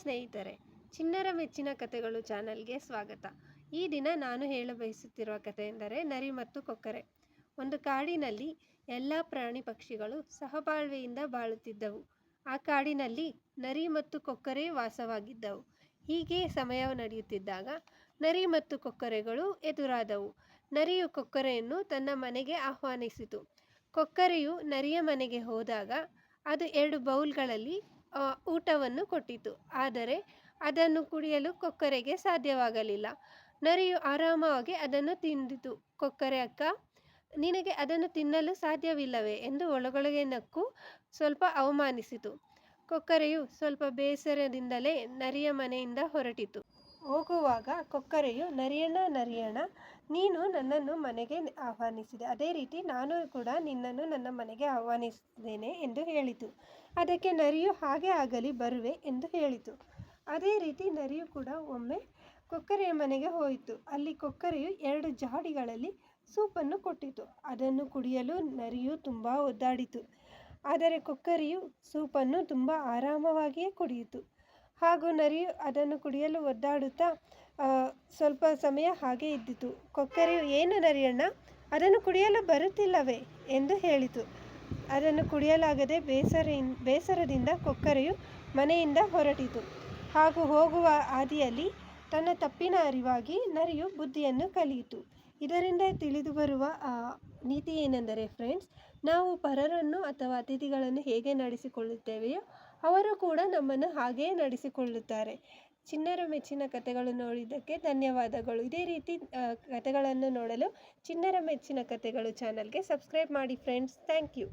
ಸ್ನೇಹಿತರೆ, ಚಿಣ್ಣರ ಮೆಚ್ಚಿನ ಕಥೆಗಳು ಚಾನಲ್ಗೆ ಸ್ವಾಗತ. ಈ ದಿನ ನಾನು ಹೇಳಬಯಸುತ್ತಿರುವ ಕಥೆ ಎಂದರೆ ನರಿ ಮತ್ತು ಕೊಕ್ಕರೆ. ಒಂದು ಕಾಡಿನಲ್ಲಿ ಎಲ್ಲ ಪ್ರಾಣಿ ಪಕ್ಷಿಗಳು ಸಹಬಾಳ್ವೆಯಿಂದ ಬಾಳುತ್ತಿದ್ದವು. ಆ ಕಾಡಿನಲ್ಲಿ ನರಿ ಮತ್ತು ಕೊಕ್ಕರೆ ವಾಸವಾಗಿದ್ದವು. ಹೀಗೆ ಸಮಯ ನಡೆಯುತ್ತಿದ್ದಾಗ ನರಿ ಮತ್ತು ಕೊಕ್ಕರೆಗಳು ಎದುರಾದವು. ನರಿಯು ಕೊಕ್ಕರೆಯನ್ನು ತನ್ನ ಮನೆಗೆ ಆಹ್ವಾನಿಸಿತು. ಕೊಕ್ಕರೆಯು ನರಿಯ ಮನೆಗೆ ಹೋದಾಗ ಅದು 2 ಬೌಲ್ಗಳಲ್ಲಿ ಊಟವನ್ನು ಕೊಟ್ಟಿತು. ಆದರೆ ಅದನ್ನು ಕುಡಿಯಲು ಕೊಕ್ಕರೆಗೆ ಸಾಧ್ಯವಾಗಲಿಲ್ಲ. ನರಿಯು ಆರಾಮವಾಗಿ ಅದನ್ನು ತಿಂದಿತು. ಕೊಕ್ಕರೆ ಅಕ್ಕ, ನಿನಗೆ ಅದನ್ನು ತಿನ್ನಲು ಸಾಧ್ಯವಿಲ್ಲವೇ ಎಂದು ಒಳಗೊಳಗೆ ನಕ್ಕು ಸ್ವಲ್ಪ ಅವಮಾನಿಸಿತು. ಕೊಕ್ಕರೆಯು ಸ್ವಲ್ಪ ಬೇಸರದಿಂದಲೇ ನರಿಯ ಮನೆಯಿಂದ ಹೊರಟಿತು. ಹೋಗುವಾಗ ಕೊಕ್ಕರೆಯು ನರಿಯಣ್ಣ, ನೀನು ನನ್ನನ್ನು ಮನೆಗೆ ಆಹ್ವಾನಿಸಿದೆ, ಅದೇ ರೀತಿ ನಾನು ಕೂಡ ನಿನ್ನನ್ನು ನನ್ನ ಮನೆಗೆ ಆಹ್ವಾನಿಸಿದ್ದೇನೆ ಎಂದು ಹೇಳಿತು. ಅದಕ್ಕೆ ನರಿಯು ಹಾಗೆ ಆಗಲಿ, ಬರುವೆ ಎಂದು ಹೇಳಿತು. ಅದೇ ರೀತಿ ನರಿಯು ಕೂಡ ಒಮ್ಮೆ ಕೊಕ್ಕರೆಯ ಮನೆಗೆ ಹೋಯಿತು. ಅಲ್ಲಿ ಕೊಕ್ಕರೆಯು 2 ಜಾಡಿಗಳಲ್ಲಿ ಸೂಪನ್ನು ಕೊಟ್ಟಿತು. ಅದನ್ನು ಕುಡಿಯಲು ನರಿಯು ತುಂಬ ಒದ್ದಾಡಿತು. ಆದರೆ ಕೊಕ್ಕರೆಯು ಸೂಪನ್ನು ತುಂಬ ಆರಾಮವಾಗಿಯೇ ಕುಡಿಯಿತು. ಹಾಗೂ ನರಿಯು ಅದನ್ನು ಕುಡಿಯಲು ಒದ್ದಾಡುತ್ತಾ ಸ್ವಲ್ಪ ಸಮಯ ಹಾಗೆ ಇದ್ದಿತು. ಕೊಕ್ಕರೆಯು, ಏನು ನರಿಯಣ್ಣ, ಅದನ್ನು ಕುಡಿಯಲು ಬರುತ್ತಿಲ್ಲವೇ ಎಂದು ಹೇಳಿತು. ಅದನ್ನು ಕುಡಿಯಲಾಗದೆ ಬೇಸರದಿಂದ ಕೊಕ್ಕರೆಯು ಮನೆಯಿಂದ ಹೊರಟಿತು. ಹಾಗೂ ಹೋಗುವ ಹಾದಿಯಲ್ಲಿ ತನ್ನ ತಪ್ಪಿನ ಅರಿವಾಗಿ ನರಿಯು ಬುದ್ಧಿಯನ್ನು ಕಲಿಯಿತು. ಇದರಿಂದ ತಿಳಿದುಬರುವ ನೀತಿ ಏನೆಂದರೆ ಫ್ರೆಂಡ್ಸ್, ನಾವು ಪರರನ್ನು ಅಥವಾ ಅತಿಥಿಗಳನ್ನು ಹೇಗೆ ನಡೆಸಿಕೊಳ್ಳುತ್ತೇವೆಯೋ ಅವರು ಕೂಡ ನಮ್ಮನ್ನು ಹಾಗೆಯೇ ನಡೆಸಿಕೊಳ್ಳುತ್ತಾರೆ. ಚಿಣ್ಣರ ಮೆಚ್ಚಿನ ಕಥೆಗಳು ನೋಡಿದ್ದಕ್ಕೆ ಧನ್ಯವಾದಗಳು. ಇದೇ ರೀತಿ ಕಥೆಗಳನ್ನು ನೋಡಲು ಚಿಣ್ಣರ ಮೆಚ್ಚಿನ ಕಥೆಗಳು ಚಾನಲ್ಗೆ ಸಬ್ಸ್ಕ್ರೈಬ್ ಮಾಡಿ ಫ್ರೆಂಡ್ಸ್. Thank you.